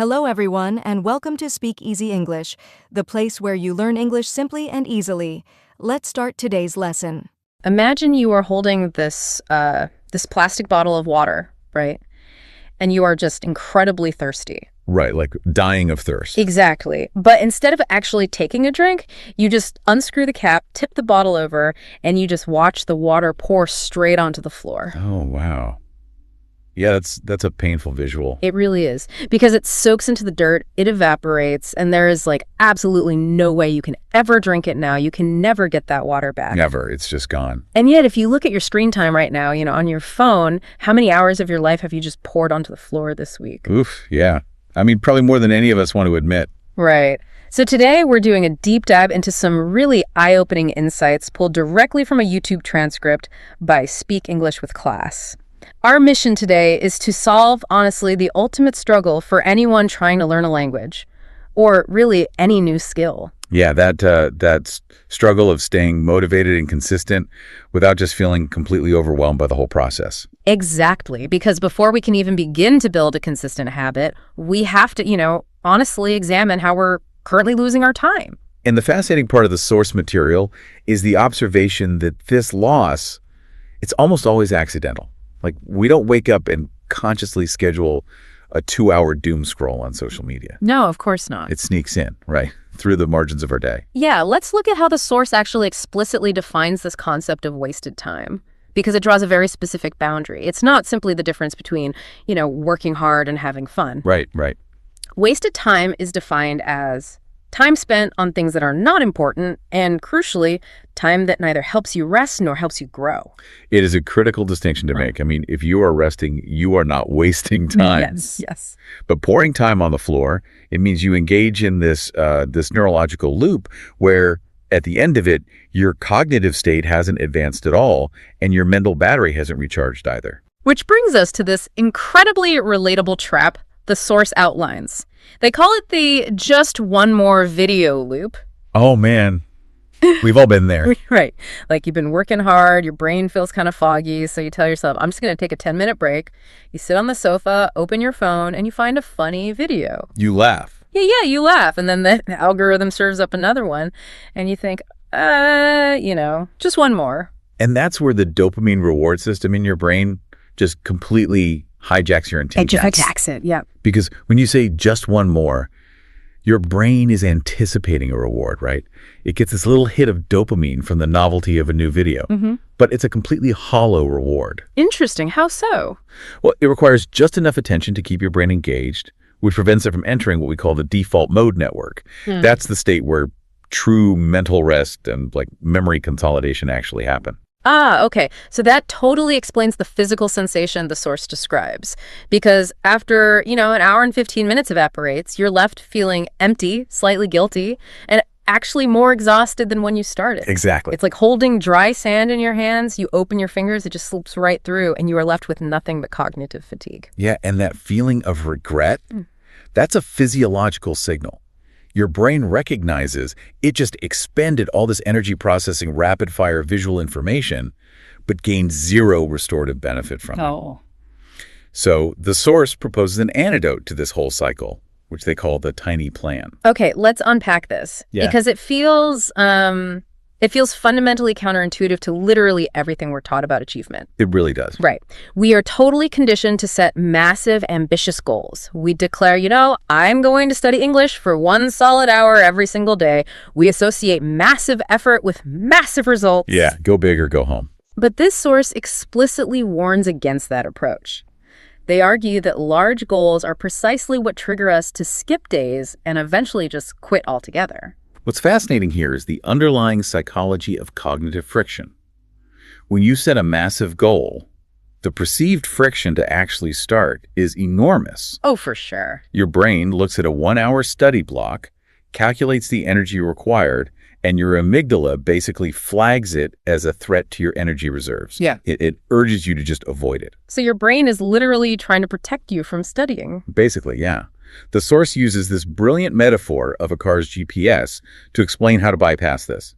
Hello, everyone, and welcome to Speak Easy English, the place where you learn English simply and easily. Let's start today's lesson. Imagine you are holding this plastic bottle of water, right? And you are just incredibly thirsty. Right, like dying of thirst. Exactly. But instead of actually taking a drink, you just unscrew the cap, tip the bottle over, and you just watch the water pour straight onto the floor. Oh, wow. Yeah, that's a painful visual. It really is. Because it soaks into the dirt, it evaporates, and there is absolutely no way you can ever drink it now. You can never get that water back. Never. It's just gone. And yet, if you look at your screen time right now, on your phone, how many hours of your life have you just poured onto the floor this week? Oof, yeah. I mean, probably more than any of us want to admit. Right. So today we're doing a deep dive into some really eye-opening insights pulled directly from a YouTube transcript by Speak English with Class. Our mission today is to solve, honestly, the ultimate struggle for anyone trying to learn a language, or really any new skill. Yeah, that struggle of staying motivated and consistent without just feeling completely overwhelmed by the whole process. Exactly, because before we can even begin to build a consistent habit, we have to, honestly examine how we're currently losing our time. And the fascinating part of the source material is the observation that this loss, it's almost always accidental. Like, we don't wake up and consciously schedule a 2-hour doom scroll on social media. No, of course not. It sneaks in, right, through the margins of our day. Yeah, let's look at how the source actually explicitly defines this concept of wasted time, because it draws a very specific boundary. It's not simply the difference between, working hard and having fun. Right, right. Wasted time is defined as time spent on things that are not important, and crucially, time that neither helps you rest nor helps you grow. It is a critical distinction to make. I mean, if you are resting, you are not wasting time. Yes. But pouring time on the floor, it means you engage in this neurological loop where at the end of it, your cognitive state hasn't advanced at all, and your mental battery hasn't recharged either. Which brings us to this incredibly relatable trap the source outlines. They call it the just one more video loop. Oh, man. We've all been there. Right. Like, you've been working hard, your brain feels kind of foggy, so you tell yourself, I'm just going to take a 10-minute break. You sit on the sofa, open your phone, and you find a funny video. You laugh. Yeah, you laugh. And then the algorithm serves up another one, and you think, just one more. And that's where the dopamine reward system in your brain just completely hijacks your intent. Hijacks it, yeah. Because when you say just one more, your brain is anticipating a reward, right? It gets this little hit of dopamine from the novelty of a new video, but it's a completely hollow reward. Interesting. How so? Well, it requires just enough attention to keep your brain engaged, which prevents it from entering what we call the default mode network. That's the state where true mental rest and memory consolidation actually happen. Ah, okay. So that totally explains the physical sensation the source describes. Because after, an hour and 15 minutes evaporates, you're left feeling empty, slightly guilty, and actually more exhausted than when you started. Exactly. It's like holding dry sand in your hands. You open your fingers, it just slips right through, and you are left with nothing but cognitive fatigue. Yeah, and that feeling of regret, that's a physiological signal. Your brain recognizes it just expended all this energy processing rapid-fire visual information, but gained zero restorative benefit from it. So the source proposes an antidote to this whole cycle, which they call the tiny plan. Okay, let's unpack this. Yeah. Because it feels fundamentally counterintuitive to literally everything we're taught about achievement. It really does. Right. We are totally conditioned to set massive, ambitious goals. We declare, I'm going to study English for 1 solid hour every single day. We associate massive effort with massive results. Yeah, go big or go home. But this source explicitly warns against that approach. They argue that large goals are precisely what trigger us to skip days and eventually just quit altogether. What's fascinating here is the underlying psychology of cognitive friction. When you set a massive goal, the perceived friction to actually start is enormous. Oh, for sure. Your brain looks at a 1-hour study block, calculates the energy required, and your amygdala basically flags it as a threat to your energy reserves. Yeah. It urges you to just avoid it. So your brain is literally trying to protect you from studying. Basically, yeah. The source uses this brilliant metaphor of a car's GPS to explain how to bypass this.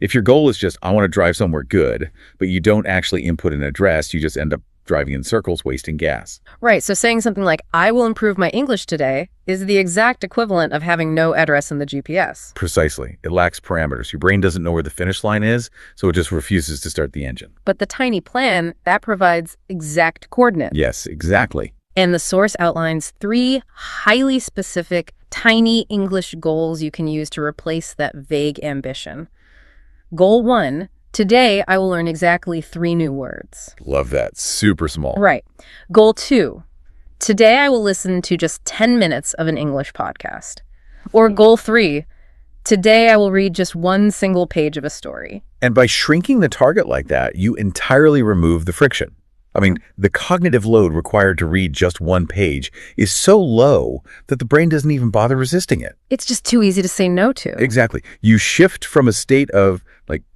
If your goal is just, I want to drive somewhere good, but you don't actually input an address, you just end up driving in circles, wasting gas. Right, so saying something like, I will improve my English today is the exact equivalent of having no address in the GPS. Precisely. It lacks parameters. Your brain doesn't know where the finish line is, so it just refuses to start the engine. But the tiny plan, that provides exact coordinates. Yes, exactly. And the source outlines 3 highly specific, tiny English goals you can use to replace that vague ambition. Goal 1, today I will learn exactly 3 new words. Love that. Super small. Right. Goal 2, today I will listen to just 10 minutes of an English podcast. Or goal 3, today I will read just 1 single page of a story. And by shrinking the target like that, you entirely remove the friction. I mean, the cognitive load required to read just 1 page is so low that the brain doesn't even bother resisting it. It's just too easy to say no to. Exactly. You shift from a state of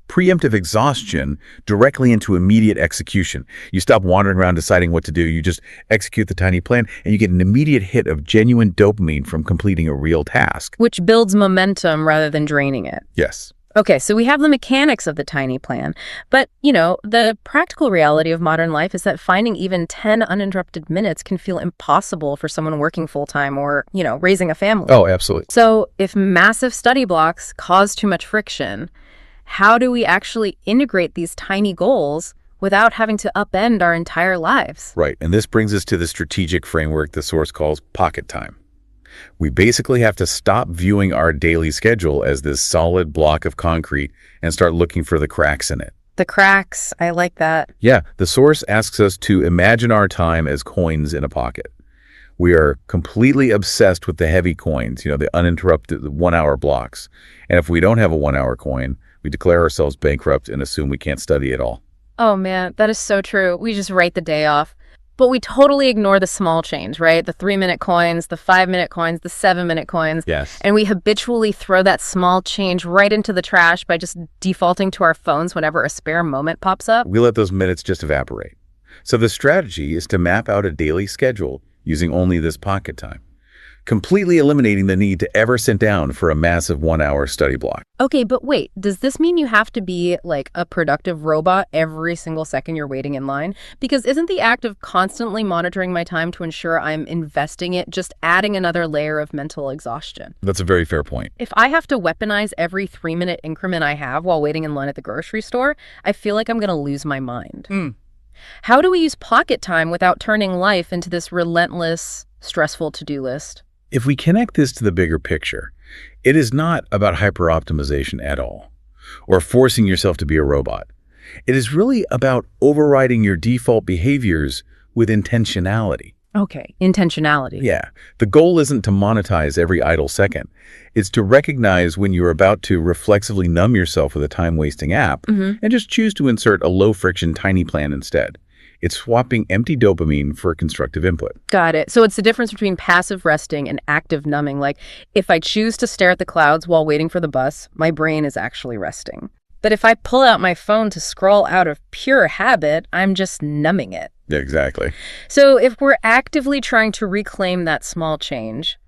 preemptive exhaustion directly into immediate execution. You stop wandering around deciding what to do. You just execute the tiny plan, and you get an immediate hit of genuine dopamine from completing a real task. Which builds momentum rather than draining it. Yes. Okay, so we have the mechanics of the tiny plan, but, the practical reality of modern life is that finding even 10 uninterrupted minutes can feel impossible for someone working full-time or, raising a family. Oh, absolutely. So if massive study blocks cause too much friction, how do we actually integrate these tiny goals without having to upend our entire lives? Right, and this brings us to the strategic framework the source calls pocket time. We basically have to stop viewing our daily schedule as this solid block of concrete and start looking for the cracks in it. The cracks, I like that. Yeah, the source asks us to imagine our time as coins in a pocket. We are completely obsessed with the heavy coins, the uninterrupted 1-hour blocks. And if we don't have a 1-hour coin, we declare ourselves bankrupt and assume we can't study at all. Oh man, that is so true. We just write the day off. But we totally ignore the small change, right? The 3-minute coins, the 5-minute coins, the 7-minute coins. Yes. And we habitually throw that small change right into the trash by just defaulting to our phones whenever a spare moment pops up. We let those minutes just evaporate. So the strategy is to map out a daily schedule using only this pocket time, completely eliminating the need to ever sit down for a massive 1-hour study block. Okay, but wait, does this mean you have to be like a productive robot every single second you're waiting in line? Because isn't the act of constantly monitoring my time to ensure I'm investing it just adding another layer of mental exhaustion? That's a very fair point. If I have to weaponize every 3-minute increment I have while waiting in line at the grocery store, I feel like I'm going to lose my mind. How do we use pocket time without turning life into this relentless, stressful to-do list? If we connect this to the bigger picture, it is not about hyper-optimization at all, or forcing yourself to be a robot. It is really about overriding your default behaviors with intentionality. Okay, intentionality. Yeah. The goal isn't to monetize every idle second. It's to recognize when you're about to reflexively numb yourself with a time-wasting app and just choose to insert a low-friction tiny plan instead. It's swapping empty dopamine for constructive input. Got it. So it's the difference between passive resting and active numbing. Like, if I choose to stare at the clouds while waiting for the bus, my brain is actually resting. But if I pull out my phone to scroll out of pure habit, I'm just numbing it. Yeah, exactly. So if we're actively trying to reclaim that small change,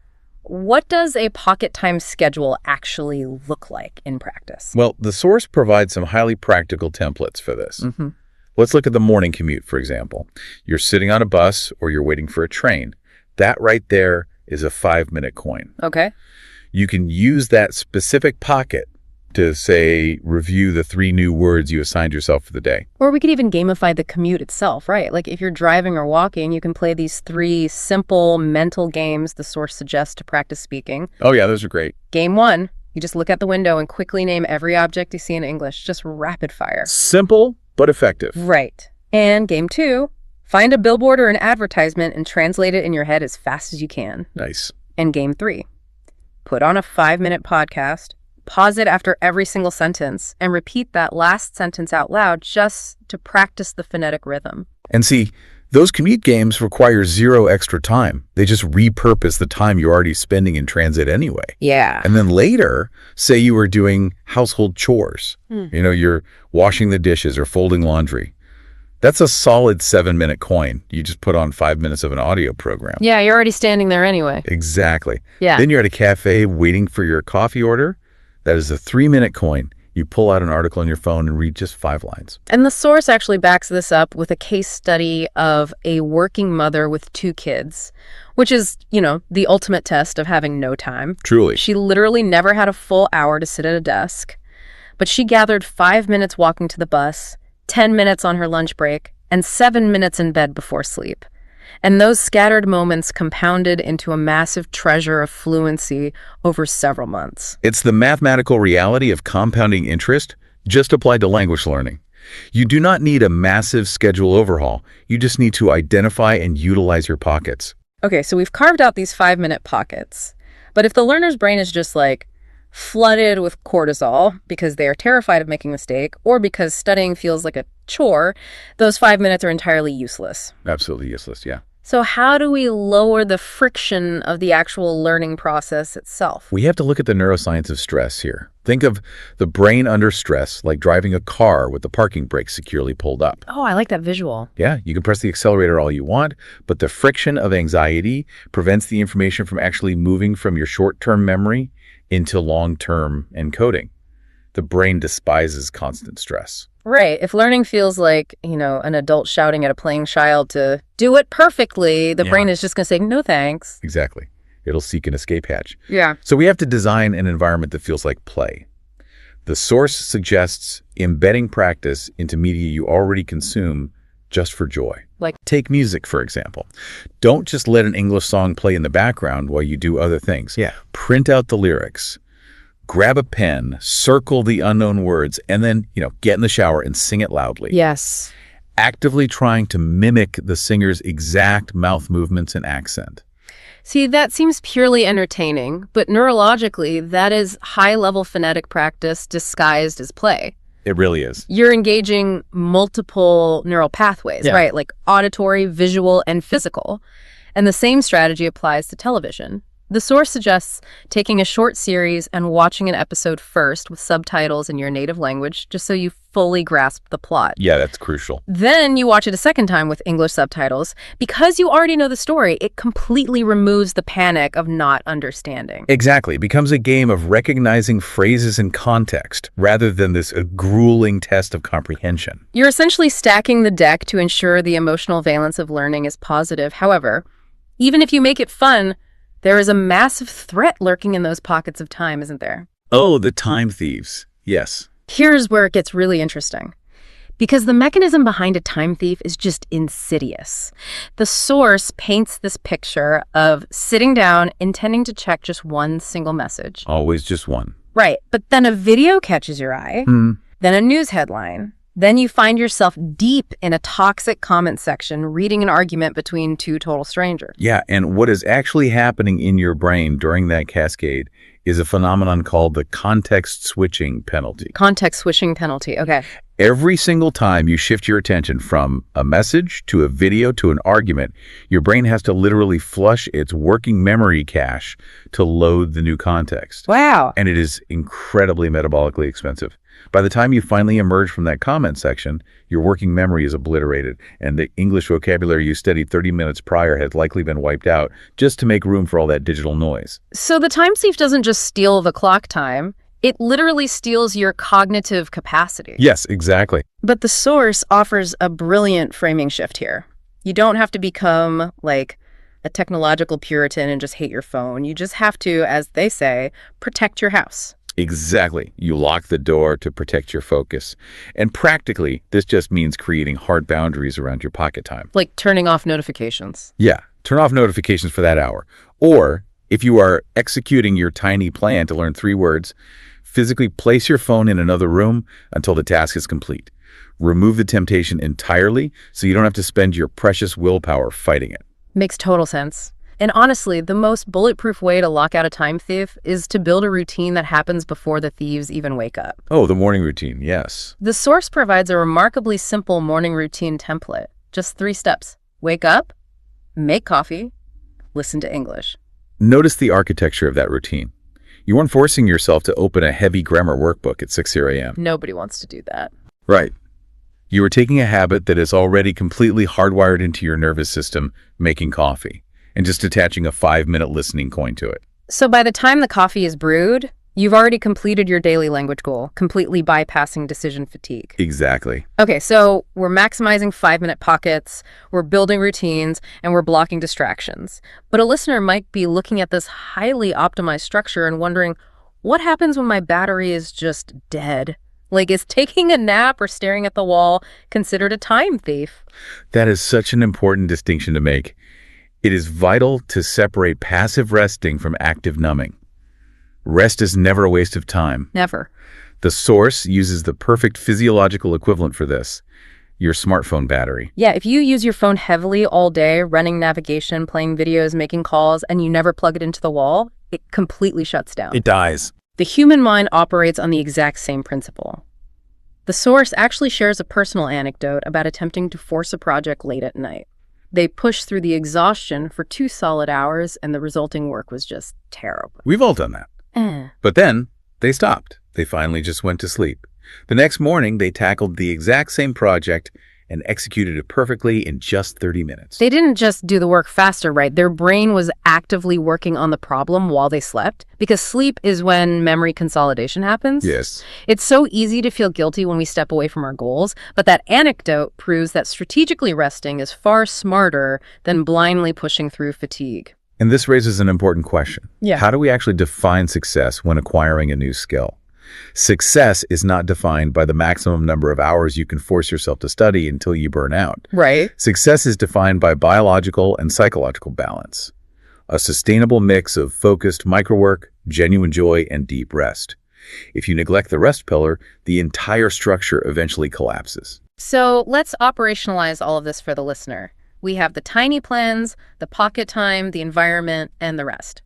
what does a pocket time schedule actually look like in practice? Well, the source provides some highly practical templates for this. Let's look at the morning commute, for example. You're sitting on a bus or you're waiting for a train. That right there is a 5-minute coin. Okay. You can use that specific pocket to, say, review the 3 new words you assigned yourself for the day. Or we could even gamify the commute itself, right? Like if you're driving or walking, you can play these 3 simple mental games the source suggests to practice speaking. Oh yeah, those are great. Game 1, you just look out the window and quickly name every object you see in English, just rapid fire. Simple, but effective. Right. And game 2, find a billboard or an advertisement and translate it in your head as fast as you can. Nice. And game 3, put on a 5-minute podcast, pause it after every single sentence, and repeat that last sentence out loud just to practice the phonetic rhythm. And see, those commute games require 0 extra time. They just repurpose the time you're already spending in transit anyway. Yeah. And then later, say you were doing household chores. You're washing the dishes or folding laundry. That's a solid 7-minute coin. You just put on 5 minutes of an audio program. Yeah, you're already standing there anyway. Exactly. Yeah. Then you're at a cafe waiting for your coffee order. That is a 3-minute coin. You pull out an article on your phone and read just 5 lines. And the source actually backs this up with a case study of a working mother with 2 kids, which is, the ultimate test of having no time. Truly. She literally never had a full hour to sit at a desk, but she gathered 5 minutes walking to the bus, 10 minutes on her lunch break, and 7 minutes in bed before sleep. And those scattered moments compounded into a massive treasure of fluency over several months. It's the mathematical reality of compounding interest just applied to language learning. You do not need a massive schedule overhaul. You just need to identify and utilize your pockets. Okay, so we've carved out these 5-minute pockets. But if the learner's brain is just flooded with cortisol because they are terrified of making a mistake or because studying feels like a chore, those 5 minutes are entirely useless. Absolutely useless, yeah. So how do we lower the friction of the actual learning process itself? We have to look at the neuroscience of stress here. Think of the brain under stress like driving a car with the parking brakes securely pulled up. Oh, I like that visual. Yeah, you can press the accelerator all you want, but the friction of anxiety prevents the information from actually moving from your short-term memory into long-term encoding. The brain despises constant stress. Right. If learning feels like, an adult shouting at a playing child to do it perfectly, the brain is just going to say, no thanks. Exactly. It'll seek an escape hatch. Yeah. So we have to design an environment that feels like play. The source suggests embedding practice into media you already consume just for joy. Take music, for example. Don't just let an English song play in the background while you do other things. Yeah. Print out the lyrics. Grab a pen, circle the unknown words, and then, get in the shower and sing it loudly. Yes. Actively trying to mimic the singer's exact mouth movements and accent. See, that seems purely entertaining, but neurologically, that is high-level phonetic practice disguised as play. It really is. You're engaging multiple neural pathways, right? Like auditory, visual, and physical. And the same strategy applies to television. The source suggests taking a short series and watching an episode first with subtitles in your native language, just so you fully grasp the plot. Yeah, that's crucial. Then you watch it a second time with English subtitles. Because you already know the story, it completely removes the panic of not understanding. Exactly. It becomes a game of recognizing phrases in context rather than this grueling test of comprehension. You're essentially stacking the deck to ensure the emotional valence of learning is positive. However, even if you make it fun, there is a massive threat lurking in those pockets of time, isn't there? Oh, the time thieves. Yes. Here's where it gets really interesting. Because the mechanism behind a time thief is just insidious. The source paints this picture of sitting down, intending to check just one single message. Always just one. Right. But then a video catches your eye, then a news headline. Then you find yourself deep in a toxic comment section reading an argument between 2 total strangers. Yeah, and what is actually happening in your brain during that cascade is a phenomenon called the context switching penalty. Context switching penalty, okay. Every single time you shift your attention from a message to a video to an argument, your brain has to literally flush its working memory cache to load the new context. Wow. And it is incredibly metabolically expensive. By the time you finally emerge from that comment section, your working memory is obliterated, and the English vocabulary you studied 30 minutes prior has likely been wiped out just to make room for all that digital noise. So the time thief doesn't just steal the clock time, it literally steals your cognitive capacity. Yes, exactly. But the source offers a brilliant framing shift here. You don't have to become like a technological Puritan and just hate your phone. You just have to, as they say, protect your house. Exactly. You lock the door to protect your focus. And practically, this just means creating hard boundaries around your pocket time. Like turning off notifications. Yeah. Turn off notifications for that hour. Or if you are executing your tiny plan to learn 3 words, physically place your phone in another room until the task is complete. Remove the temptation entirely so you don't have to spend your precious willpower fighting it. Makes total sense. And honestly, the most bulletproof way to lock out a time thief is to build a routine that happens before the thieves even wake up. Oh, the morning routine, yes. The source provides a remarkably simple morning routine template. Just 3 steps. Wake up, make coffee, listen to English. Notice the architecture of that routine. You weren't forcing yourself to open a heavy grammar workbook at 6 a.m. Nobody wants to do that. Right. You were taking a habit that is already completely hardwired into your nervous system, making coffee, and just attaching a 5-minute listening coin to it. So by the time the coffee is brewed, You've already completed your daily language goal, completely bypassing decision fatigue. Exactly. Okay, so we're maximizing 5-minute pockets, we're building routines, and we're blocking distractions. But a listener might be looking at this highly optimized structure and wondering, what happens when my battery is just dead? Like, is taking a nap or staring at the wall considered a time thief? That is such an important distinction to make. It is vital to separate passive resting from active numbing. Rest is never a waste of time. Never. The source uses the perfect physiological equivalent for this, your smartphone battery. Yeah, if you use your phone heavily all day, running navigation, playing videos, making calls, and you never plug it into the wall, it completely shuts down. It dies. The human mind operates on the exact same principle. The source actually shares a personal anecdote about attempting to force a project late at night. They pushed through the exhaustion for 2 solid hours, and the resulting work was just terrible. We've all done that. But then they stopped. They finally just went to sleep. The next morning, they tackled the exact same project and executed it perfectly in just 30 minutes. They didn't just do the work faster, right? Their brain was actively working on the problem while they slept, because sleep is when memory consolidation happens. Yes. It's so easy to feel guilty when we step away from our goals, but that anecdote proves that strategically resting is far smarter than blindly pushing through fatigue. And this raises an important question. Yeah. How do we actually define success when acquiring a new skill? Success is not defined by the maximum number of hours you can force yourself to study until you burn out. Right. Success is defined by biological and psychological balance, a sustainable mix of focused microwork, genuine joy, and deep rest. If you neglect the rest pillar, the entire structure eventually collapses. So let's operationalize all of this for the listener. We have the tiny plans, the pocket time, the environment, and the rest.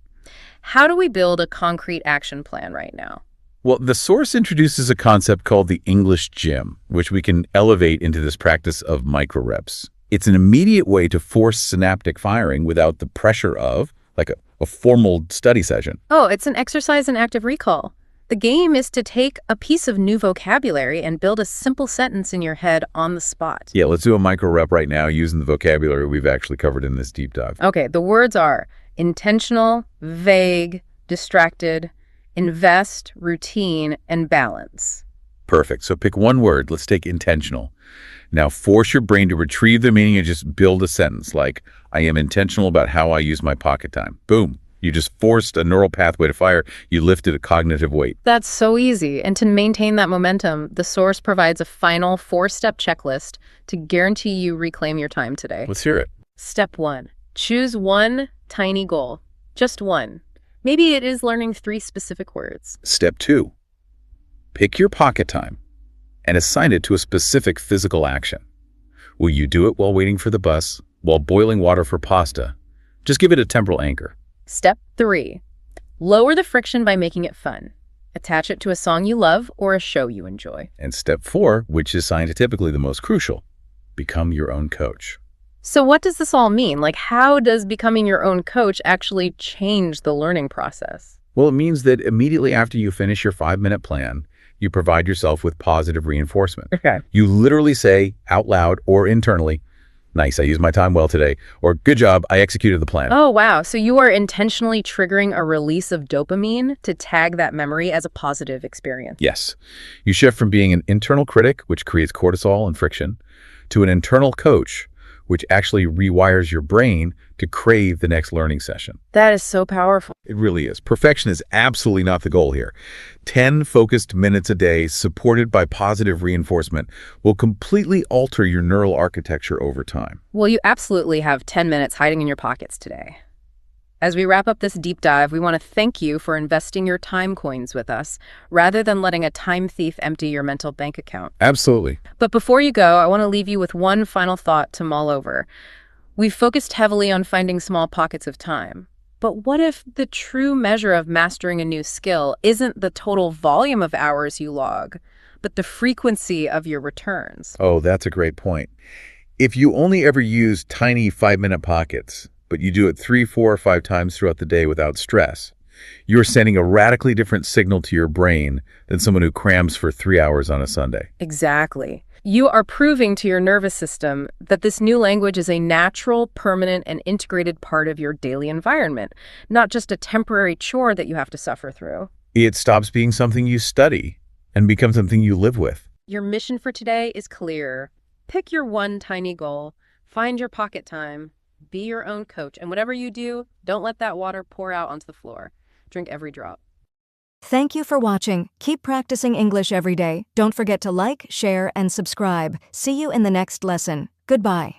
How do we build a concrete action plan right now? Well, the source introduces a concept called the English gym, which we can elevate into this practice of micro-reps. It's an immediate way to force synaptic firing without the pressure of, like a formal study session. Oh, it's an exercise in active recall. The game is to take a piece of new vocabulary and build a simple sentence in your head on the spot. Yeah, let's do a micro-rep right now using the vocabulary we've actually covered in this deep dive. Okay, the words are intentional, vague, distracted, invest, routine, and balance. Perfect. So pick one word. Let's take intentional. Now force your brain to retrieve the meaning and just build a sentence like, I am intentional about how I use my pocket time. Boom. You just forced a neural pathway to fire. You lifted a cognitive weight. That's so easy. And to maintain that momentum, the source provides a final 4-step checklist to guarantee you reclaim your time today. Let's hear it. Step 1. Choose one tiny goal. Just one. Maybe it is learning 3 specific words. Step 2. Pick your pocket time and assign it to a specific physical action. Will you do it while waiting for the bus, while boiling water for pasta? Just give it a temporal anchor. Step 3. Lower the friction by making it fun. Attach it to a song you love or a show you enjoy. And step 4, which is scientifically the most crucial, become your own coach. So what does this all mean? Like, how does becoming your own coach actually change the learning process? Well, it means that immediately after you finish your 5-minute plan, you provide yourself with positive reinforcement. Okay. You literally say out loud or internally, nice, I used my time well today, or good job, I executed the plan. Oh, wow. So you are intentionally triggering a release of dopamine to tag that memory as a positive experience. Yes. You shift from being an internal critic, which creates cortisol and friction, to an internal coach, which actually rewires your brain to crave the next learning session. That is so powerful. It really is. Perfection is absolutely not the goal here. 10 focused minutes a day supported by positive reinforcement will completely alter your neural architecture over time. Well, you absolutely have 10 minutes hiding in your pockets today. As we wrap up this deep dive, we want to thank you for investing your time coins with us, rather than letting a time thief empty your mental bank account. Absolutely. But before you go, I want to leave you with one final thought to mull over. We've focused heavily on finding small pockets of time. But what if the true measure of mastering a new skill isn't the total volume of hours you log, but the frequency of your returns? Oh, that's a great point. If you only ever use tiny 5-minute pockets, but you do it 3, 4, or 5 times throughout the day without stress, you're sending a radically different signal to your brain than someone who crams for 3 hours on a Sunday. Exactly. You are proving to your nervous system that this new language is a natural, permanent, and integrated part of your daily environment, not just a temporary chore that you have to suffer through. It stops being something you study and becomes something you live with. Your mission for today is clear. Pick your one tiny goal, find your pocket time, be your own coach, and whatever you do, don't let that water pour out onto the floor. Drink every drop. Thank you for watching. Keep practicing English every day. Don't forget to like, share, and subscribe. See you in the next lesson. Goodbye.